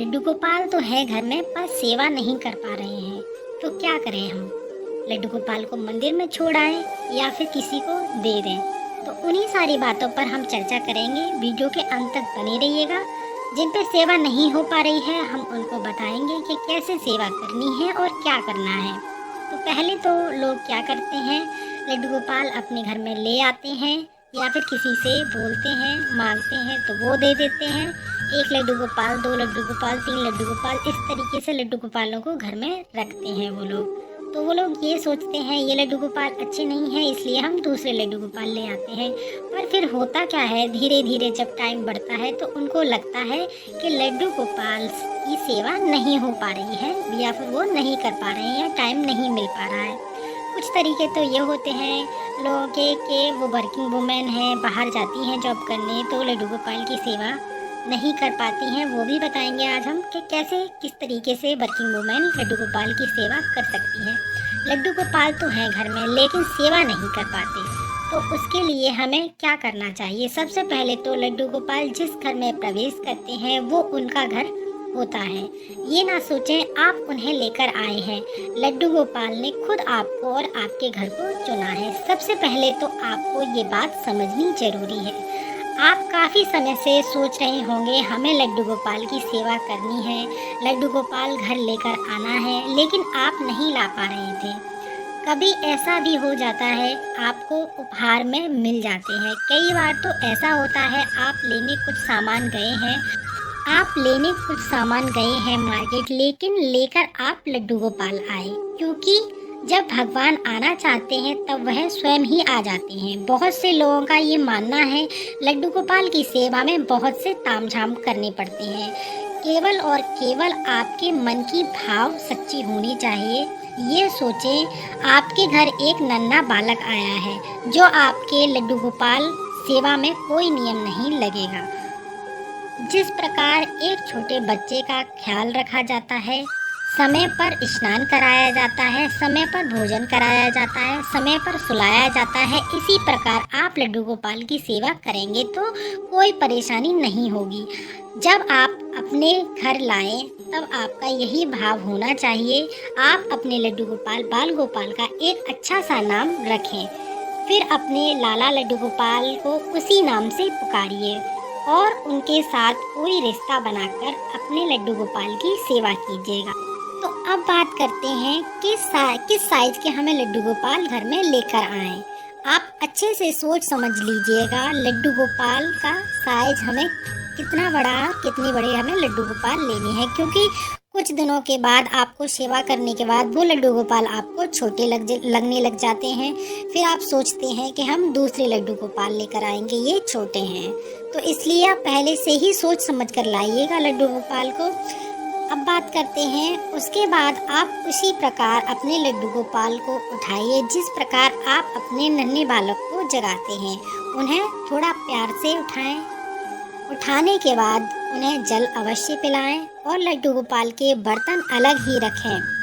लड्डू गोपाल तो है घर में पर सेवा नहीं कर पा रहे हैं, तो क्या करें हम। लड्डू गोपाल को मंदिर में छोड़ आएं या फिर किसी को दे दें। तो उन्हीं सारी बातों पर हम चर्चा करेंगे। वीडियो के अंत तक बने रहिएगा। जिन पर सेवा नहीं हो पा रही है हम उनको बताएंगे कि कैसे सेवा करनी है और क्या करना है। तो पहले तो लोग क्या करते हैं, लड्डू गोपाल अपने घर में ले आते हैं या फिर किसी से बोलते हैं, मांगते हैं तो वो दे देते हैं। एक लड्डू गोपाल, दो लड्डू गोपाल, तीन लड्डू गोपाल, इस तरीके से लड्डू गोपालों को घर में रखते हैं वो लोग। तो वो लोग ये सोचते हैं ये लड्डू गोपाल अच्छे नहीं हैं, इसलिए हम दूसरे लड्डू गोपाल ले आते हैं। पर फिर होता क्या है, धीरे धीरे जब टाइम बढ़ता है तो उनको लगता है कि लड्डू गोपाल की सेवा नहीं हो पा रही है या फिर वो नहीं कर पा रहे हैं, टाइम नहीं मिल पा रहा है। कुछ तरीके तो ये होते हैं लोगों के कि वो वर्किंग वुमेन हैं, बाहर जाती हैं जॉब करने, तो लड्डू गोपाल की सेवा नहीं कर पाती हैं। वो भी बताएंगे आज हम कि कैसे किस तरीके से वर्किंग वुमेन लड्डू गोपाल की सेवा कर सकती हैं। लड्डू गोपाल तो हैं घर में लेकिन सेवा नहीं कर पाते, तो उसके लिए हमें क्या करना चाहिए। सबसे पहले तो लड्डू गोपाल जिस घर में प्रवेश करते हैं वो उनका घर होता है। ये ना सोचें आप उन्हें लेकर आए हैं, लड्डू गोपाल ने खुद आपको और आपके घर को चुना है। सबसे पहले तो आपको ये बात समझनी जरूरी है। आप काफ़ी समय से सोच रहे होंगे हमें लड्डू गोपाल की सेवा करनी है, लड्डू गोपाल घर लेकर आना है, लेकिन आप नहीं ला पा रहे थे। कभी ऐसा भी हो जाता है आपको उपहार में मिल जाते हैं। कई बार तो ऐसा होता है आप लेने कुछ सामान गए हैं मार्केट, लेकिन लेकर आप लड्डू गोपाल आए, क्योंकि जब भगवान आना चाहते हैं तब वह स्वयं ही आ जाते हैं। बहुत से लोगों का ये मानना है लड्डू गोपाल की सेवा में बहुत से तामझाम करने पड़ते हैं। केवल और केवल आपके मन की भाव सच्ची होनी चाहिए। ये सोचें आपके घर एक नन्हा बालक आया है जो आपके लड्डू गोपाल सेवा में कोई नियम नहीं लगेगा। जिस प्रकार एक छोटे बच्चे का ख्याल रखा जाता है, समय पर स्नान कराया जाता है, समय पर भोजन कराया जाता है, समय पर सुलाया जाता है, इसी प्रकार आप लड्डू गोपाल की सेवा करेंगे तो कोई परेशानी नहीं होगी। जब आप अपने घर लाएं तब आपका यही भाव होना चाहिए। आप अपने लड्डू गोपाल बाल गोपाल का एक अच्छा सा नाम रखें, फिर अपने लाला लड्डू गोपाल को उसी नाम से पुकारिए और उनके साथ कोई रिश्ता बनाकर अपने लड्डू गोपाल की सेवा कीजिएगा। तो अब बात करते हैं किस साइज के हमें लड्डू गोपाल घर में लेकर आएं। आप अच्छे से सोच समझ लीजिएगा लड्डू गोपाल का साइज हमें कितना बड़ा, कितनी बड़े हमें लड्डू गोपाल लेने हैं, क्योंकि कुछ दिनों के बाद आपको सेवा करने के बाद वो लड्डू गोपाल आपको छोटे लगने लग जाते हैं। फिर आप सोचते हैं कि हम दूसरे लड्डू गोपाल लेकर आएंगे, ये छोटे हैं। तो इसलिए आप पहले से ही सोच समझ कर लाइएगा लड्डू गोपाल को। अब बात करते हैं, उसके बाद आप उसी प्रकार अपने लड्डू गोपाल को उठाइए जिस प्रकार आप अपने नन्हे बालक को जगाते हैं। उन्हें थोड़ा प्यार से उठाएं। उठाने के बाद उन्हें जल अवश्य पिलाएं और लड्डू गोपाल के बर्तन अलग ही रखें।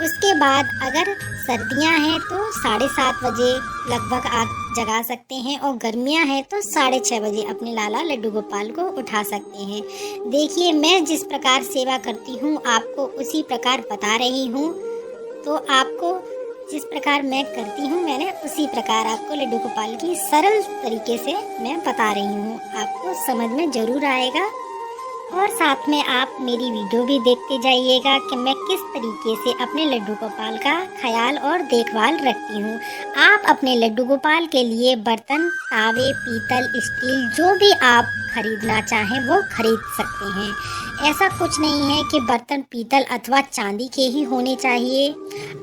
उसके बाद अगर सर्दियां हैं तो 7:30 बजे लगभग आप जगा सकते हैं और गर्मियां हैं तो 6:30 बजे अपने लाला लड्डू गोपाल को उठा सकते हैं। देखिए मैं जिस प्रकार सेवा करती हूँ आपको उसी प्रकार बता रही हूँ, तो आपको जिस प्रकार मैं करती हूँ मैंने उसी प्रकार आपको लड्डू गोपाल की सरल तरीके से मैं बता रही हूँ। आपको समझ में ज़रूर आएगा और साथ में आप मेरी वीडियो भी देखते जाइएगा कि मैं किस तरीके से अपने लड्डू गोपाल का ख्याल और देखभाल रखती हूँ। आप अपने लड्डू गोपाल के लिए बर्तन, तावे, पीतल, स्टील जो भी आप खरीदना चाहें वो खरीद सकते हैं। ऐसा कुछ नहीं है कि बर्तन पीतल अथवा चांदी के ही होने चाहिए।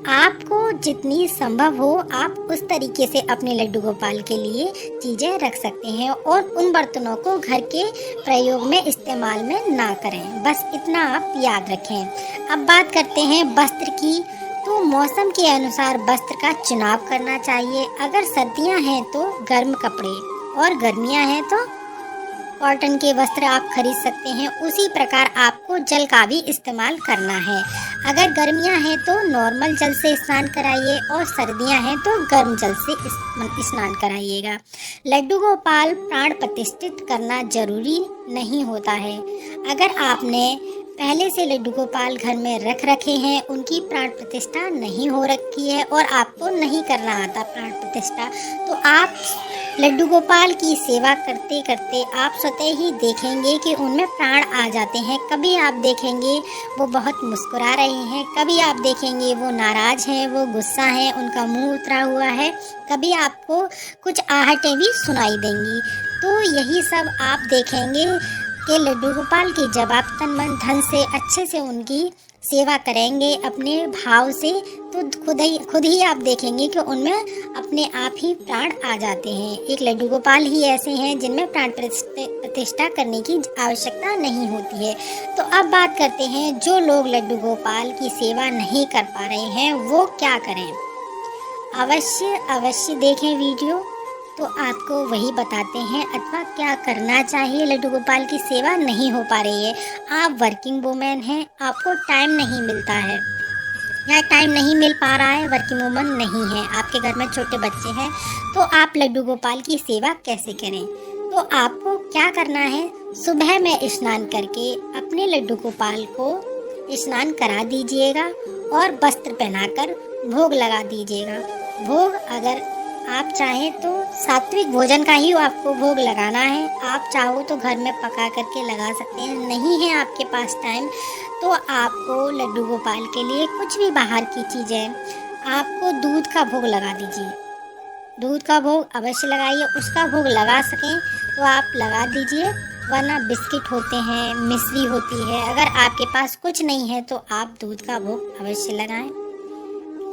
आपको जितनी संभव हो आप उस तरीके से अपने लड्डू गोपाल के लिए चीज़ें रख सकते हैं और उन बर्तनों को घर के प्रयोग में इस्तेमाल में ना करें, बस इतना आप याद रखें। अब बात करते हैं वस्त्र की। तो मौसम के अनुसार वस्त्र का चुनाव करना चाहिए। अगर सर्दियां हैं तो गर्म कपड़े और गर्मियां हैं तो कॉटन के वस्त्र आप खरीद सकते हैं। उसी प्रकार आपको जल का भी इस्तेमाल करना है। अगर गर्मियां हैं तो नॉर्मल जल से स्नान कराइए और सर्दियां हैं तो गर्म जल से स्नान कराइएगा। लड्डू गोपाल प्राण प्रतिष्ठित करना जरूरी नहीं होता है। अगर आपने पहले से लड्डू गोपाल घर में रख रखे हैं, उनकी प्राण प्रतिष्ठा नहीं हो रखी है और आपको नहीं करना आता प्राण प्रतिष्ठा, तो आप लड्डू गोपाल की सेवा करते करते आप स्वतः ही देखेंगे कि उनमें प्राण आ जाते हैं। कभी आप देखेंगे वो बहुत मुस्कुरा रहे हैं, कभी आप देखेंगे वो नाराज हैं, वो गुस्सा है, उनका मुंह उतरा हुआ है, कभी आपको कुछ आहटें भी सुनाई देंगी। तो यही सब आप देखेंगे कि लड्डू गोपाल की जब आप तन मन धन से अच्छे से उनकी सेवा करेंगे अपने भाव से, तो खुद ही आप देखेंगे कि उनमें अपने आप ही प्राण आ जाते हैं। एक लड्डू गोपाल ही ऐसे हैं जिनमें प्राण प्रतिष्ठा करने की आवश्यकता नहीं होती है। तो अब बात करते हैं जो लोग लड्डू गोपाल की सेवा नहीं कर पा रहे हैं वो क्या करें। अवश्य देखें वीडियो, तो आपको वही बताते हैं अथवा क्या करना चाहिए। लड्डू गोपाल की सेवा नहीं हो पा रही है, आप वर्किंग वुमेन हैं, आपको टाइम नहीं मिलता है या टाइम नहीं मिल पा रहा है, वर्किंग वुमन नहीं है, आपके घर में छोटे बच्चे हैं, तो आप लड्डू गोपाल की सेवा कैसे करें। तो आपको क्या करना है, सुबह में स्नान करके अपने लड्डू गोपाल को स्नान करा दीजिएगा और वस्त्र पहनाकर भोग लगा दीजिएगा। भोग अगर आप चाहें तो सात्विक भोजन का ही आपको भोग लगाना है, आप चाहो तो घर में पका करके लगा सकते हैं, नहीं है आपके पास टाइम तो आपको लड्डू गोपाल के लिए कुछ भी बाहर की चीज़ें, आपको दूध का भोग लगा दीजिए, दूध का भोग अवश्य लगाइए, उसका भोग लगा सकें तो आप लगा दीजिए, वरना बिस्किट होते हैं, मिश्री होती है, अगर आपके पास कुछ नहीं है तो आप दूध का भोग अवश्य लगाएं।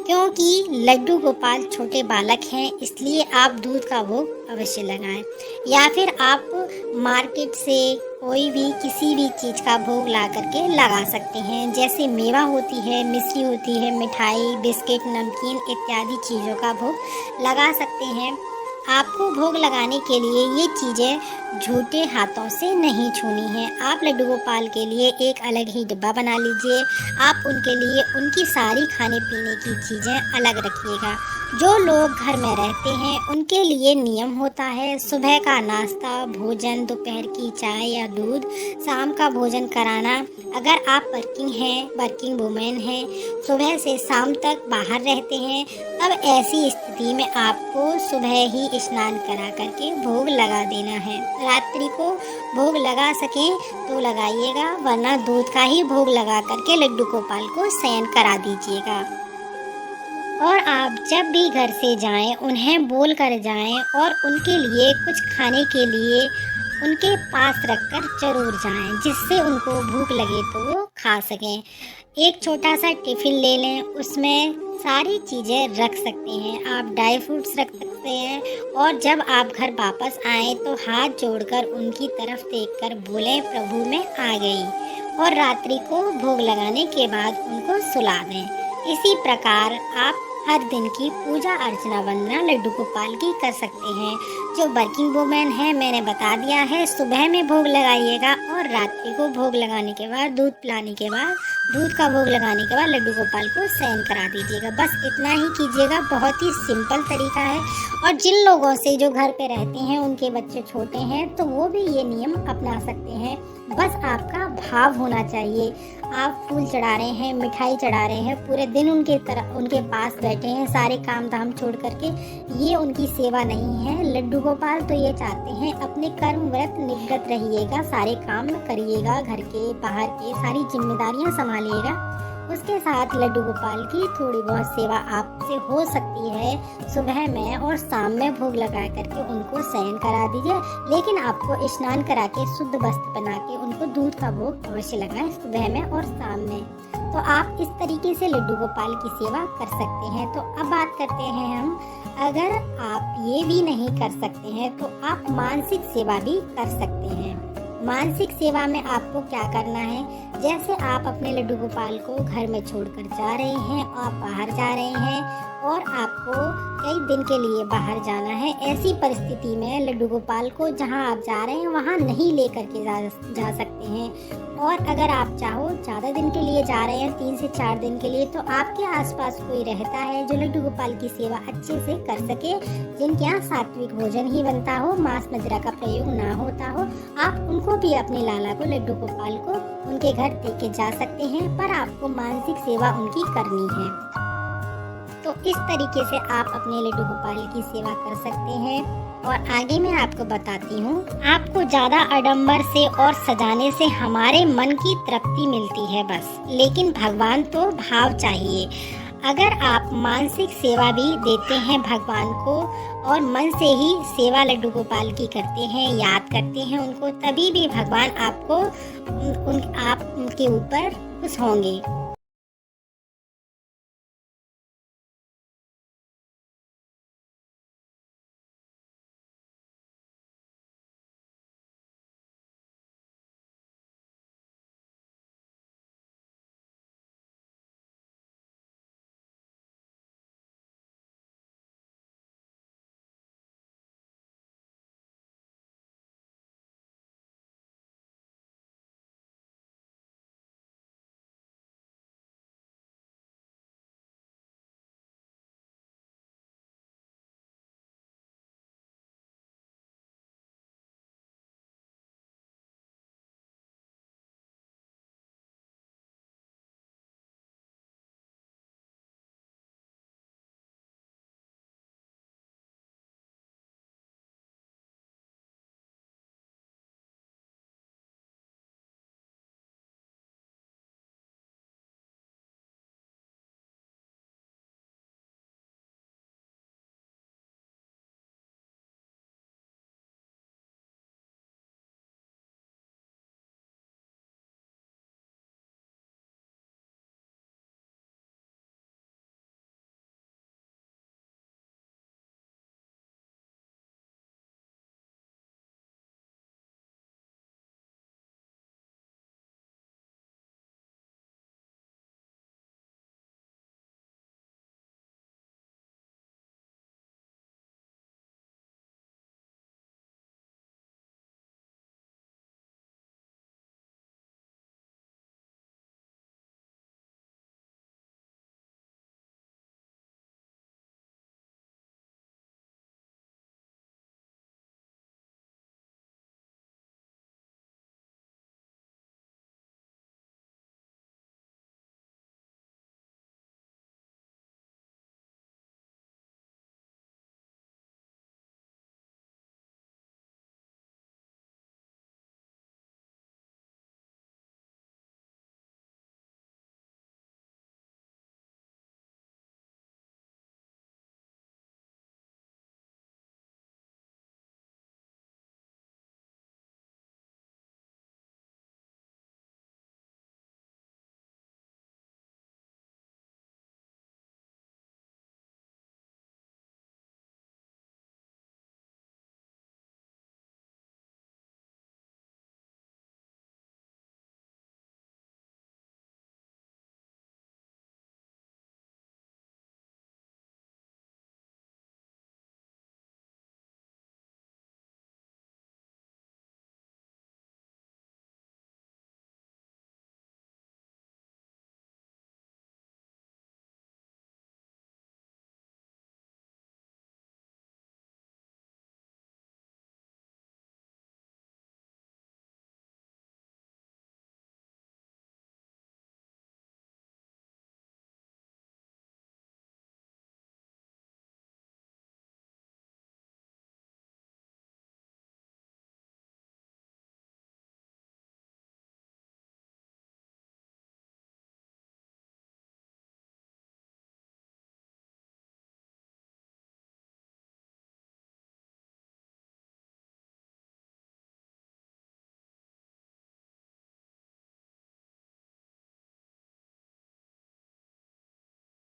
क्योंकि लड्डू गोपाल छोटे बालक हैं इसलिए आप दूध का भोग अवश्य लगाएं, या फिर आप मार्केट से कोई भी किसी भी चीज़ का भोग ला करके लगा सकते हैं, जैसे मेवा होती है, मिश्री होती है, मिठाई, बिस्किट, नमकीन इत्यादि चीज़ों का भोग लगा सकते हैं। आपको भोग लगाने के लिए ये चीज़ें झूठे हाथों से नहीं छूनी है। आप लड्डू गोपाल के लिए एक अलग ही डिब्बा बना लीजिए, आप उनके लिए उनकी सारी खाने पीने की चीज़ें अलग रखिएगा। जो लोग घर में रहते हैं उनके लिए नियम होता है सुबह का नाश्ता, भोजन, दोपहर की चाय या दूध, शाम का भोजन कराना। अगर आप वर्किंग वुमेन हैं, सुबह से शाम तक बाहर रहते हैं, तब ऐसी स्थिति में आपको सुबह ही स्नान करा करके भोग लगा देना है। रात्रि को भोग लगा सकें तो लगाइएगा, वरना दूध का ही भोग लगा करके लड्डू गोपाल को शयन करा दीजिएगा। और आप जब भी घर से जाएं उन्हें बोल कर जाएं और उनके लिए कुछ खाने के लिए उनके पास रखकर जरूर जाएं, जिससे उनको भूख लगे तो वो खा सकें। एक छोटा सा टिफ़िन ले लें, उसमें सारी चीज़ें रख सकते हैं, आप ड्राई फ्रूट्स रख सकते हैं, और जब आप घर वापस आएँ तो हाथ जोड़कर उनकी तरफ देखकर बोलें प्रभु मैं आ गई, और रात्रि को भोग लगाने के बाद उनको सुला दें। इसी प्रकार आप हर दिन की पूजा अर्चना वंदना लड्डू गोपाल की कर सकते हैं। जो वर्किंग वुमेन है मैंने बता दिया है, सुबह में भोग लगाइएगा और रात्रि को भोग लगाने के बाद दूध पिलाने के बाद दूध का भोग लगाने के बाद लड्डू गोपाल को शयन करा दीजिएगा। बस इतना ही कीजिएगा, बहुत ही सिंपल तरीका है। और जिन लोगों से जो घर पे रहते हैं उनके बच्चे छोटे हैं तो वो भी ये नियम अपना सकते हैं। बस आपका भाव होना चाहिए। आप फूल चढ़ा रहे हैं, मिठाई चढ़ा रहे हैं, पूरे दिन उनके पास बैठे हैं, सारे काम धाम छोड़ करके, ये उनकी सेवा नहीं है। लड्डू गोपाल तो ये चाहते हैं अपने कर्म व्रत निवृत्त रहिएगा, सारे काम करिएगा, घर के बाहर के सारी जिम्मेदारियां संभालिएगा। उसके साथ लड्डू गोपाल की थोड़ी बहुत सेवा आपसे हो सकती है। सुबह में और शाम में भोग लगा करके उनको शयन करा दीजिए, लेकिन आपको स्नान करा के शुद्ध वस्त्र पहना के उनको दूध का भोग अवश्य लगाएं सुबह में और शाम में। तो आप इस तरीके से लड्डू गोपाल की सेवा कर सकते हैं। तो अब बात करते हैं हम, अगर आप ये भी नहीं कर सकते हैं तो आप मानसिक सेवा भी कर सकते हैं। मानसिक सेवा में आपको क्या करना है, जैसे आप अपने लड्डू गोपाल को घर में छोड़कर जा रहे हैं, आप बाहर जा रहे हैं और आपको कई दिन के लिए बाहर जाना है। ऐसी परिस्थिति में लड्डू गोपाल को जहां आप जा रहे हैं वहां नहीं लेकर के जा सकते हैं। और अगर आप चाहो ज़्यादा दिन के लिए जा रहे हैं, 3 से 4 दिन के लिए, तो आपके आसपास कोई रहता है जो लड्डू गोपाल की सेवा अच्छे से कर सके, जिनके यहाँ सात्विक भोजन ही बनता हो, मांस मदिरा का प्रयोग ना होता हो, आप उनको भी अपने लाला को, लड्डू गोपाल को उनके घर दे के जा सकते हैं। पर आपको मानसिक सेवा उनकी करनी है। तो इस तरीके से आप अपने लड्डू गोपाल की सेवा कर सकते हैं। और आगे मैं आपको बताती हूँ, आपको ज़्यादा आडंबर से और सजाने से हमारे मन की तृप्ति मिलती है बस, लेकिन भगवान तो भाव चाहिए। अगर आप मानसिक सेवा भी देते हैं भगवान को और मन से ही सेवा लड्डू गोपाल की करते हैं, याद करते हैं उनको, तभी भी भगवान आपको आप उनके ऊपर खुश होंगे।